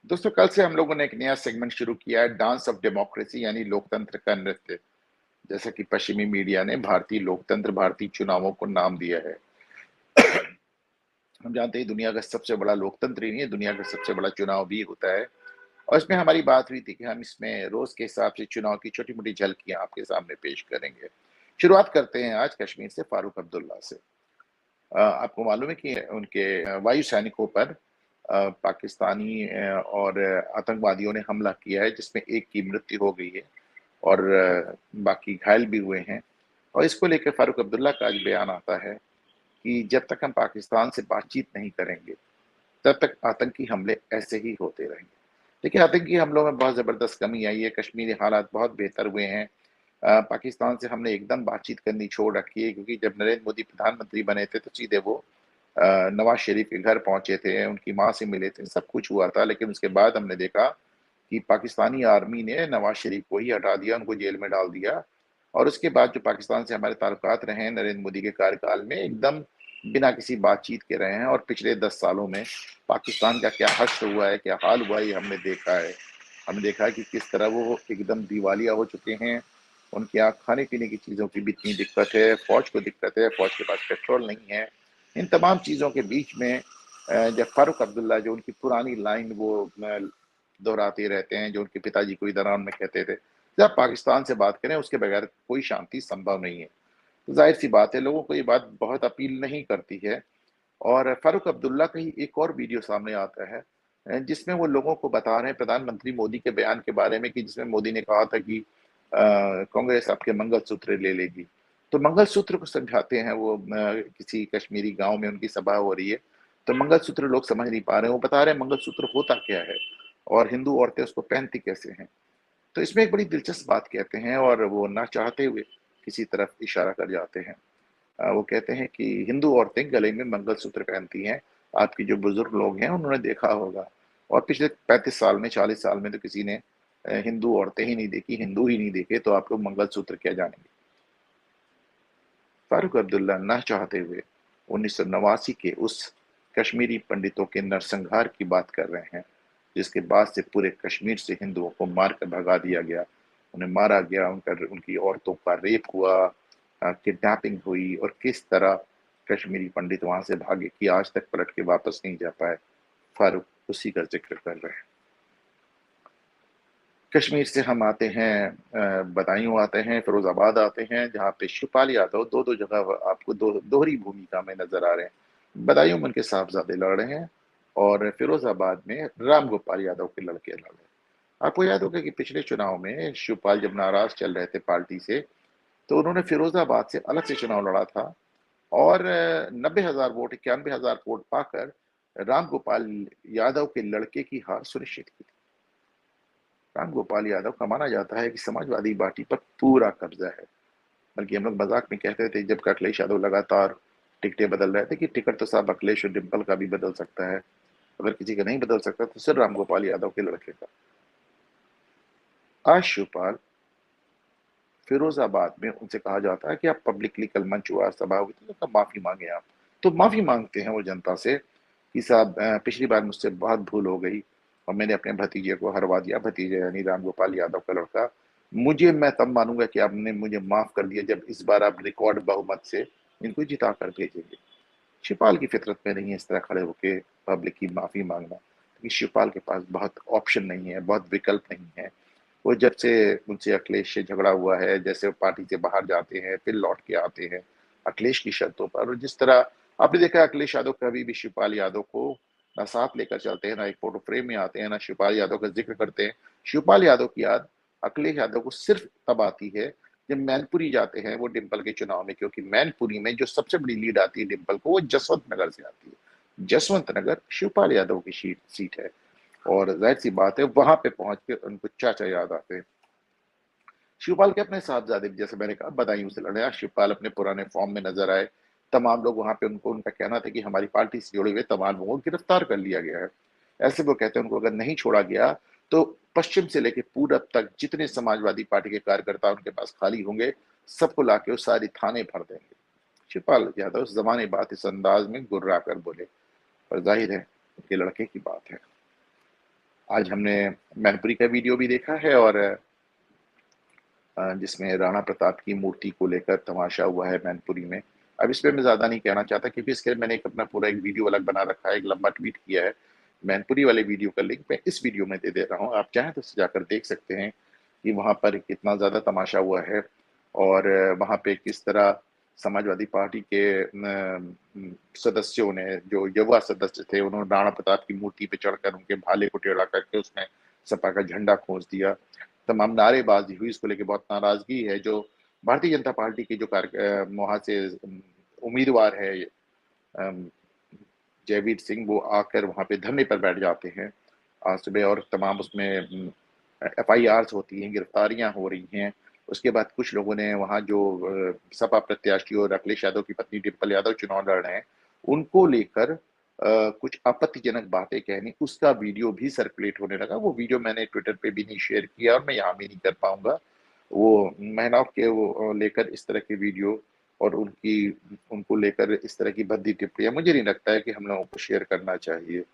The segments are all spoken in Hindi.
दोस्तों, कल से हम लोगों ने एक नया सेगमेंट शुरू किया है, डांस ऑफ डेमोक्रेसी यानी लोकतंत्र का नृत्य। जैसा कि पश्चिमी मीडिया ने भारतीय लोकतंत्र, भारतीय चुनावों को नाम दिया है। हम जानते हैं दुनिया का सबसे बड़ा लोकतंत्र ही नहीं है, दुनिया का सबसे बड़ा चुनाव भी होता है। और इसमें हमारी बात हुई थी कि हम इसमें रोज के हिसाब से चुनाव की छोटी-मोटी झलकियाँ आपके सामने पेश करेंगे। शुरुआत करते हैं आज कश्मीर से फारूक अब्दुल्ला से। आपको मालूम है कि उनके वायु सैनिकों पर पाकिस्तानी और आतंकवादियों ने हमला किया है, जिसमें एक की मृत्यु हो गई है और बाकी घायल भी हुए हैं। और इसको लेकर फारूक अब्दुल्ला का आज बयान आता है कि जब तक हम पाकिस्तान से बातचीत नहीं करेंगे, तब तक आतंकी हमले ऐसे ही होते रहेंगे। देखिए, आतंकी हमलों में बहुत ज़बरदस्त कमी आई है, कश्मीरी हालात बहुत बेहतर हुए हैं। पाकिस्तान से हमने एकदम बातचीत करनी छोड़ रखी है, क्योंकि जब नरेंद्र मोदी प्रधानमंत्री बने थे, तो सीधे वो नवाज़ शरीफ के घर पहुँचे थे, उनकी माँ से मिले थे, सब कुछ हुआ था। लेकिन उसके बाद हमने देखा कि पाकिस्तानी आर्मी ने नवाज़ शरीफ को ही हटा दिया, उनको जेल में डाल दिया। और उसके बाद जो पाकिस्तान से हमारे ताल्लुकात रहे हैं नरेंद्र मोदी के कार्यकाल में, एकदम बिना किसी बातचीत के रहे हैं। और पिछले 10 सालों में पाकिस्तान का क्या हश्र हुआ है, क्या हाल हुआ है, ये हमने देखा है। हमने देखा है कि किस तरह वो एकदम दिवालिया हो चुके हैं। उनके यहाँ खाने-पीने की चीज़ों की भी इतनी दिक्कत है, फ़ौज को दिक्कत है, फ़ौज के पास पेट्रोल नहीं है। इन तमाम चीज़ों के बीच में जब फारूक अब्दुल्ला, जो उनकी पुरानी लाइन वो दोहराते रहते हैं, जो उनके पिताजी को ईरान में कहते थे, जब पाकिस्तान से बात करें उसके बगैर कोई शांति संभव नहीं है। तो ज़ाहिर-सी बात है, लोगों को ये बात बहुत अपील नहीं करती है। और फारूक अब्दुल्ला का ही एक और वीडियो सामने आता है जिसमें वो लोगों को बता रहे हैं प्रधानमंत्री मोदी के बयान के बारे में, कि जिसमें मोदी ने कहा था कि कांग्रेस आपके मंगलसूत्र ले लेगी। तो मंगलसूत्र को समझाते हैं वो, किसी कश्मीरी गाँव में उनकी सभा हो रही है, तो मंगलसूत्र लोग समझ नहीं पा रहे हैं। वो बता रहे हैं मंगलसूत्र होता क्या है और हिंदू औरतें उसको पहनती कैसे हैं। तो इसमें एक बड़ी दिलचस्प बात कहते हैं और वो ना चाहते हुए किसी तरफ इशारा कर जाते हैं। वो कहते हैं कि हिंदू औरतें गले में मंगलसूत्र पहनती हैं। आपके जो बुजुर्ग लोग हैं उन्होंने देखा होगा। और पिछले 35 साल में, 40 साल में तो किसी ने हिंदू औरतें ही नहीं देखी, हिंदू ही नहीं देखे, तो आप लोग मंगलसूत्र क्या जानेंगे। फारूक अब्दुल्ला ना चाहते हुए 1989 के उस कश्मीरी पंडितों के नरसंहार की बात कर रहे हैं, जिसके बाद से पूरे कश्मीर से हिंदुओं को मार कर भगा दिया गया, उन्हें मारा गया, उनकी औरतों का रेप हुआ, किडनैपिंग हुई, और किस तरह कश्मीरी पंडित वहां से भागे कि आज तक पलट के वापस नहीं जा पाए। फारूक उसी का जिक्र कर रहे हैं। कश्मीर से हम आते हैं, बदायूं आते हैं, फिरोजाबाद आते हैं, जहाँ पे शिवपाल यादव दो दो जगह आपको दोहरी भूमिका में नजर आ रहे हैं। बदायूं में उनके साहबजादे लड़ रहे हैं और फिरोजाबाद में राम गोपाल यादव के लड़के लड़ रहे हैं। आपको याद होगा कि पिछले चुनाव में शिवपाल जब नाराज चल रहे थे पार्टी से, तो उन्होंने फिरोजाबाद से अलग से चुनाव लड़ा था और 90,000 वोट, 91,000 वोट पाकर राम गोपाल यादव के लड़के की हार सुनिश्चित की थी। राम गोपाल यादव का माना जाता है कि समाजवादी पार्टी पर पूरा कब्जा है। बल्कि हम लोग मजाक में कहते थे जब अखिलेश यादव लगातार टिकटें बदल रहे थे, कि टिकट तो साहब अखिलेश और डिम्पल का भी बदल सकता है, अगर किसी का नहीं बदल सकता तो सिर्फ राम गोपाल यादव के लड़के का। आज शिवपाल फिरोजाबाद में उनसे कहा जाता है कि आप पब्लिकली, कल मंच हुआ, सभा हुई थी, तो माफी मांगे आप। तो माफी मांगते हैं वो जनता से कि साहब, पिछली बार मुझसे बहुत भूल हो गई और मैंने अपने भतीजे को हरवा दिया, भतीजे यानी राम गोपाल यादव का लड़का। मुझे, मैं तब मानूंगा कि आपने मुझे माफ कर दिया जब इस बार आप रिकॉर्ड बहुमत से इनको जिता कर भेजेंगे। शिवपाल की फितरत में नहीं है इस तरह खड़े होके पब्लिक की माफी मांगना, क्योंकि शिवपाल के पास बहुत ऑप्शन नहीं है, बहुत विकल्प नहीं है। वो जब से उनसे अखिलेश से झगड़ा हुआ है, जैसे वो पार्टी से बाहर जाते हैं फिर लौट के आते हैं अखिलेश की शर्तों पर, और जिस तरह आपने देखा अखिलेश यादव कभी भी शिवपाल यादव को ना साथ लेकर चलते हैं, ना एक फोटो फ्रेम में आते हैं, ना शिवपाल यादव का जिक्र करते हैं। शिवपाल यादव की याद अखिलेश यादव को सिर्फ तब आती है जब मैनपुरी जाते हैं वो डिम्पल के चुनाव में, क्योंकि मैनपुरी में जो सबसे बड़ी लीड आती है डिम्पल को, वो जसवंत नगर से आती है। जसवंत नगर शिवपाल यादव की सीट है और जाहिर सी बात है वहां पे पहुंच के उनको चाचा याद आते हैं। शिवपाल के अपने साहबजादे भी, जैसे मैंने कहा, बदायूं से लड़े। शिवपाल अपने पुराने फॉर्म में नजर आए। तमाम लोग वहां पे उनको, उनका कहना था कि हमारी पार्टी से जुड़े हुए तमाम लोगों को गिरफ्तार कर लिया गया है। ऐसे वो कहते हैं उनको अगर नहीं छोड़ा गया तो पश्चिम से लेकर पूरब तक जितने समाजवादी पार्टी के कार्यकर्ता उनके पास खाली होंगे, सबको लाके वो सारी थाने भर देंगे। शिवपाल यादव उस जमाने बात इस अंदाज में गुर्रा कर बोले, पर जाहिर है उनके लड़के की बात है। आज हमने मैनपुरी का वीडियो भी देखा है और जिसमें राणा प्रताप की मूर्ति को लेकर तमाशा हुआ है मैनपुरी में। अब इस पे मैं ज़्यादा नहीं कहना चाहता क्योंकि इसके लिए मैंने एक अपना पूरा एक वीडियो अलग बना रखा है, एक लंबा ट्वीट किया है। मैनपुरी वाले वीडियो का लिंक मैं इस वीडियो में दे दे रहा हूँ, आप चाहें तो उसे जाकर देख सकते हैं कि वहाँ पर कितना ज़्यादा तमाशा हुआ है और वहाँ पे किस तरह समाजवादी पार्टी के सदस्यों ने, जो युवा सदस्य थे, उन्होंने राणा प्रताप की मूर्ति पे चढ़कर उनके भाले को टेढ़ा करके उसमें सपा का झंडा खोस दिया। तमाम नारेबाजी हुई, इसको लेके बहुत नाराजगी है। जो भारतीय जनता पार्टी के जो वहाँ से उम्मीदवार है अम, जयवीर सिंह, वो आकर वहाँ पे धरने पर बैठ जाते हैं आज सुबह और तमाम उसमें एफआईआर्स होती हैं, गिरफ्तारियां हो रही हैं। उसके बाद कुछ लोगों ने वहाँ जो सपा प्रत्याशी और अखिलेश यादव की पत्नी डिम्पल यादव चुनाव लड़ रहे हैं, उनको लेकर कुछ आपत्तिजनक बातें कहनी, उसका वीडियो भी सर्कुलेट होने लगा। वो वीडियो मैंने ट्विटर पे भी नहीं शेयर किया और मैं यहाँ भी नहीं कर पाऊंगा। वो महिलाओं के वो लेकर इस तरह के वीडियो और उनको लेकर इस तरह की भद्दी टिप्पणियां, मुझे नहीं लगता है कि हम लोगों को शेयर करना चाहिए।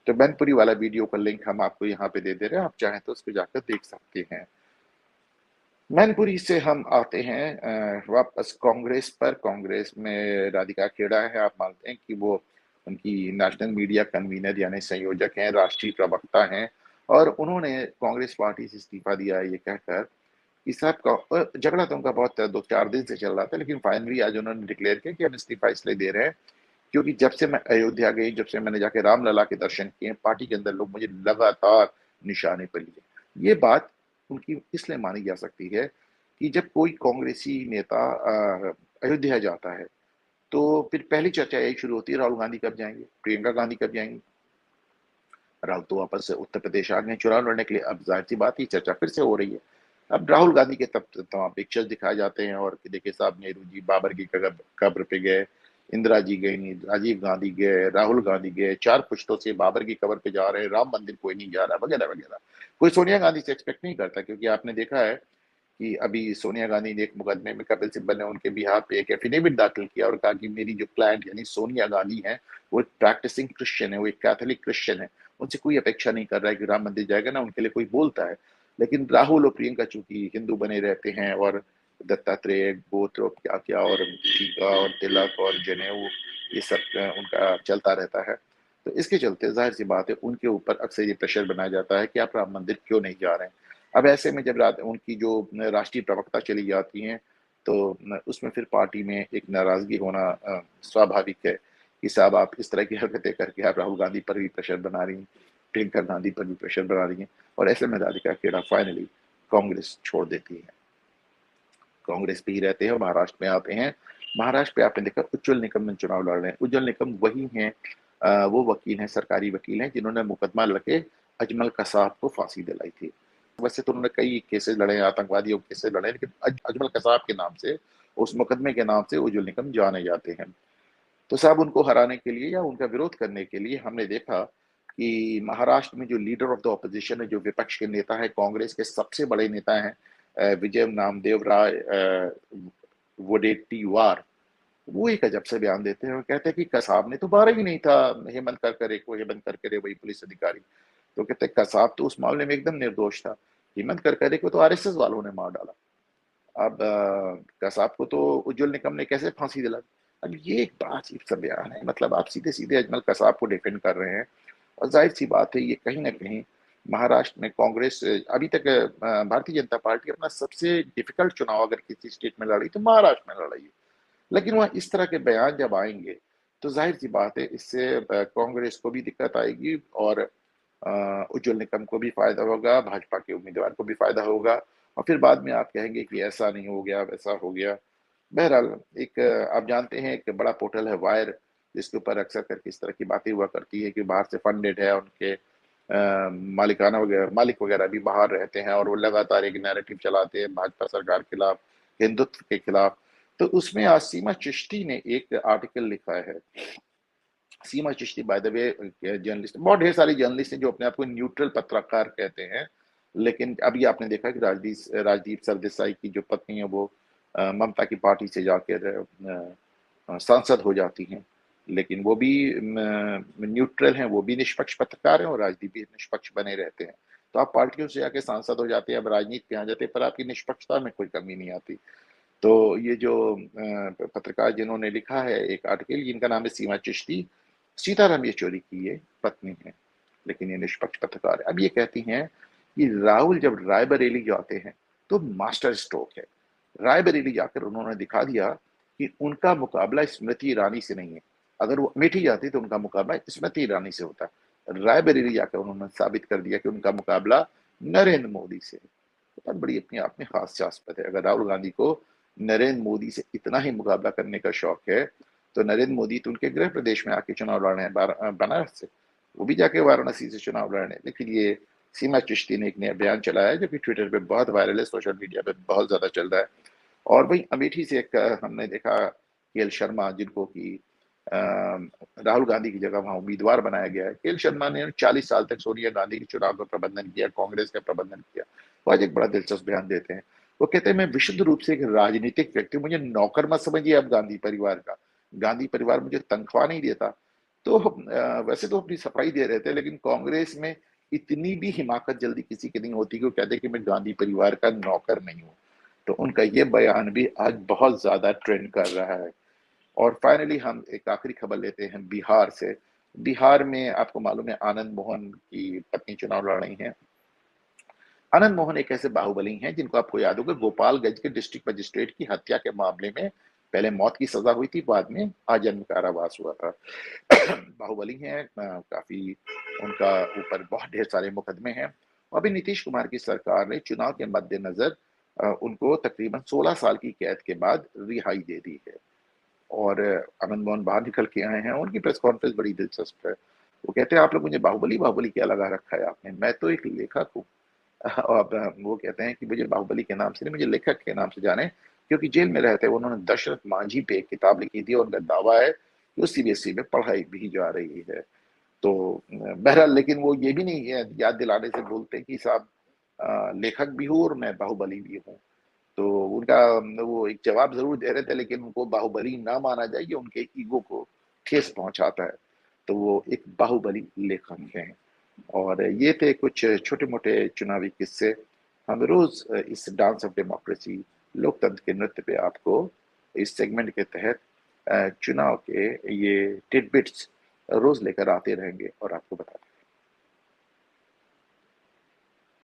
तो मैनपुरी वाला वीडियो का लिंक हम आपको यहाँ पे दे दे रहे हैं, आप चाहें तो उस पे जाकर देख सकते हैं। मैनपुरी से हम आते हैं वापस कांग्रेस पर। कांग्रेस में राधिका खेड़ा है, आप मानते हैं कि वो उनकी नेशनल मीडिया कन्वीनर यानी संयोजक हैं, राष्ट्रीय प्रवक्ता हैं और उन्होंने कांग्रेस पार्टी से इस्तीफा दिया है ये कहकर कि साहब का झगड़ा तो उनका बहुत 2-4 दिन से चल रहा था, लेकिन फाइनली आज उन्होंने डिक्लेयर किया कि हम इस्तीफा इसलिए दे रहे हैं क्योंकि जब से मैं अयोध्या गई, जब से मैंने जाके रामलला के दर्शन किए, पार्टी के अंदर लोग मुझे लगातार निशाने पर लिए। ये बात उनकी इसलिए मानी जा सकती है कि जब कोई कांग्रेसी नेता अयोध्या जाता है, तो फिर पहली चर्चा यही शुरू होती है, राहुल गांधी कब जाएंगे, प्रियंका गांधी कब जाएंगी। राहुल तो वापस से उत्तर प्रदेश आ गए चुनाव लड़ने के लिए, अब जाहिर सी बात ही चर्चा फिर से हो रही है। अब राहुल गांधी के तब तमाम पिक्चर्स दिखाए जाते हैं और कि देखिए साहब, नेहरू जी बाबर की कब्र पे गए, इंदिरा जी गई, राजीव गांधी गए, राहुल गांधी गए, 4 पुश्तों से बाबर की कब्र पे जा रहे हैं, राम मंदिर कोई नहीं जा रहा, वगैरह वगैरह। कोई सोनिया गांधी से एक्सपेक्ट नहीं करता क्योंकि आपने देखा है कि अभी सोनिया गांधी ने एक मुकदमे में कपिल सिब्बल ने उनके बिहाफ पे एक एफिडेविट दाखिल किया और कहा कि मेरी जो क्लाइंट यानी सोनिया गांधी है, वो एक प्रैक्टिसिंग क्रिश्चियन है, वो एक कैथोलिक क्रिश्चियन है, उनसे कोई अपेक्षा नहीं कर रहा है कि राम मंदिर जाएगा ना उनके लिए कोई बोलता है। लेकिन राहुल और प्रियंका चूंकि हिंदू बने रहते हैं और दत्तात्रेय गोत्र और क्या क्या और टीका और तिलक और जनेऊ, ये सब उनका चलता रहता है। तो इसके चलते जाहिर सी बात है उनके ऊपर अक्सर ये प्रेशर बनाया जाता है कि आप राम मंदिर क्यों नहीं जा रहे हैं। अब ऐसे में जब उनकी जो राष्ट्रीय प्रवक्ता चली जाती हैं, तो उसमें फिर पार्टी में एक नाराजगी होना स्वाभाविक है कि साहब आप इस तरह की हरकतें करके आप राहुल गांधी पर भी प्रेशर बना रही हैं, प्रियंका गांधी पर भी प्रेशर बना रही हैं और ऐसे में राधिका खेड़ा फाइनली कांग्रेस छोड़ देती है। कांग्रेस पे ही रहते हैं और महाराष्ट्र में आते हैं। महाराष्ट्र पे आपने देखा उज्ज्वल निकम में चुनाव लड़ रहे हैं। उज्ज्वल निकम वही हैं, वो वकील हैं, सरकारी वकील हैं जिन्होंने मुकदमा लड़के अजमल कसाब को फांसी दिलाई थी। वैसे तो उन्होंने कई केसेस लड़े हैं, आतंकवादियों के केसेस लड़े हैं, लेकिन अजमल कसाब के नाम से, उस मुकदमे के नाम से उज्ज्वल निकम जाने जाते हैं। तो साहब उनको हराने के लिए या उनका विरोध करने के लिए हमने देखा कि महाराष्ट्र में जो लीडर ऑफ द ऑपोजिशन है, जो विपक्ष के नेता है, कांग्रेस के सबसे बड़े नेता हैं विजय नामदेव राय वोडेट्टीवार, वो एक अजब से बयान देते हैं और कहते हैं कि कसाब ने तो मारा ही नहीं था हेमंत करकरे को, हेमंत करकरे वही पुलिस अधिकारी। तो कहते हैं कसाब तो उस मामले में एकदम निर्दोष था, हेमंत करकरे को तो आरएसएस वालों ने मार डाला। अब कसाब को तो उज्जवल निकम ने कैसे फांसी दिला। अब ये एक बड़ा अजीब सा बयान है, मतलब आप सीधे सीधे अजमल कसाब को डिफेंड कर रहे हैं और जाहिर सी बात है ये कहीं ना कहीं महाराष्ट्र में कांग्रेस अभी तक भारतीय जनता पार्टी अपना सबसे डिफिकल्ट चुनाव अगर किसी स्टेट में लड़ी तो महाराष्ट्र में लड़ी है। लेकिन वहाँ इस तरह के बयान जब आएंगे तो जाहिर सी बात है इससे कांग्रेस को भी दिक्कत आएगी और उज्जवल निकम को भी फायदा होगा, भाजपा के उम्मीदवार को भी फायदा होगा और फिर बाद में आप कहेंगे कि ऐसा नहीं हो गया, वैसा हो गया। बहरहाल एक आप जानते हैं एक बड़ा पोर्टल है वायर, जिसके ऊपर अक्सर करके इस तरह की बातें हुआ करती है कि बाहर से फंडेड है, उनके मालिकाना वगैरह मालिक वगैरह भी बाहर रहते हैं और वो लगातार एक नैरेटिव चलाते हैं भाजपा सरकार के खिलाफ, हिंदुत्व के खिलाफ। तो उसमें आज सीमा चिश्ती ने एक आर्टिकल लिखा है। Seema Chishti by the way journalist, बहुत ढेर सारे जर्नलिस्ट हैं जो अपने आप को न्यूट्रल पत्रकार कहते हैं, लेकिन अभी आपने देखा कि राजदीप सरदेसाई की जो पत्नी है वो ममता की पार्टी से जाकर सांसद हो जाती हैं। लेकिन वो भी न्यूट्रल हैं, वो भी निष्पक्ष पत्रकार हैं और राजनीति भी निष्पक्ष बने रहते हैं। तो आप पार्टियों से जाके सांसद हो जाते हैं, अब राजनीति में आ जाते हैं, पर आपकी निष्पक्षता में कोई कमी नहीं आती। तो ये जो पत्रकार जिन्होंने लिखा है एक आर्टिकल, जिनका नाम है सीमा चिश्ती, सीताराम येचुरी की ये पत्नी है, लेकिन ये निष्पक्ष पत्रकार है। अब ये कहती हैं कि राहुल जब रायबरेली जाते हैं तो मास्टर स्ट्रोक है। रायबरेली जाकर उन्होंने दिखा दिया कि उनका मुकाबला स्मृति ईरानी से नहीं है। अगर वो अमेठी जाती तो उनका मुकाबला स्मृति ईरानी से होता। रायबरेली जाकर उन्होंने साबित कर दिया कि उनका मुकाबला नरेंद्र मोदी से है। तो बात बड़ी अपने आप में हास्यास्पद है। अगर राहुल गांधी को नरेंद्र मोदी से इतना ही मुकाबला करने का शौक है, तो नरेंद्र मोदी तो उनके गृह प्रदेश में आके चुनाव लड़ रहे हैं, बनारस से। वो भी जाके वाराणसी से चुनाव लड़ रहे हैं। लेकिन ये सीमा चिश्ती ने एक नया बयान चलाया है जो कि ट्विटर पे बहुत वायरल है, सोशल मीडिया पे बहुत ज्यादा चल रहा है। और वही अमेठी से एक हमने देखा केएल शर्मा, जिनको कि राहुल गांधी की जगह वहां उम्मीदवार बनाया गया है। केएल शर्मा ने 40 साल तक सोनिया गांधी के चुनाव का प्रबंधन किया, कांग्रेस का प्रबंधन किया। वो आज एक बड़ा दिलचस्प बयान देते हैं। वो कहते हैं मैं विशुद्ध रूप से एक राजनीतिक व्यक्ति, मुझे नौकर मत समझिए अब गांधी परिवार का। गांधी परिवार मुझे तनख्वाह नहीं देता। तो वैसे तो अपनी सफाई दे रहे थे, लेकिन कांग्रेस में इतनी भी हिमाकत जल्दी किसी की नहीं होती कि वो कहते कि मैं गांधी परिवार का नौकर नहीं हूँ। तो उनका ये बयान भी आज बहुत ज्यादा ट्रेंड कर रहा है। और फाइनली हम एक आखिरी खबर लेते हैं बिहार से। बिहार में आपको मालूम है आनंद मोहन की पत्नी चुनाव लड़ रही हैं। आनंद मोहन एक ऐसे बाहुबली हैं जिनको आपको याद होगा, गोपालगंज के डिस्ट्रिक्ट मजिस्ट्रेट की हत्या के मामले में पहले मौत की सजा हुई थी, बाद में आजीवन कारावास हुआ था। बाहुबली हैं, काफी उनका ऊपर बहुत ढेर सारे मुकदमे हैं। और अभी नीतीश कुमार की सरकार ने चुनाव के मद्देनजर उनको तकरीबन 16 साल की कैद के बाद रिहाई दे दी है। और आनंद मोहन बाहर निकल के आए हैं। उनकी प्रेस कॉन्फ्रेंस बड़ी दिलचस्प है। वो कहते हैं आप लोग मुझे बाहुबली बाहुबली क्या लगा रखा है आपने, मैं तो एक लेखक हूँ। और वो कहते हैं कि मुझे बाहुबली के नाम से नहीं, मुझे लेखक के नाम से जाने, क्योंकि जेल में रहते हुए उन्होंने दशरथ मांझी पे एक किताब लिखी थी और उनका दावा है कि वो सीबीएसई में पढ़ाई भी जा रही है। तो बहरहाल, लेकिन वो ये भी नहीं याद दिलाने से बोलते कि साहब लेखक भी हूँ और मैं बाहुबली भी हूँ। तो उनका वो एक जवाब जरूर दे रहे थे, लेकिन उनको बाहुबली ना माना जाए, ये उनके ईगो को ठेस पहुंचाता है। तो वो एक बाहुबली लेखक हैं। और ये थे कुछ छोटे मोटे चुनावी किस्से। हम रोज इस डांस ऑफ डेमोक्रेसी, लोकतंत्र के नृत्य पे आपको इस सेगमेंट के तहत चुनाव के ये टिडबिट्स रोज लेकर आते रहेंगे और आपको बताते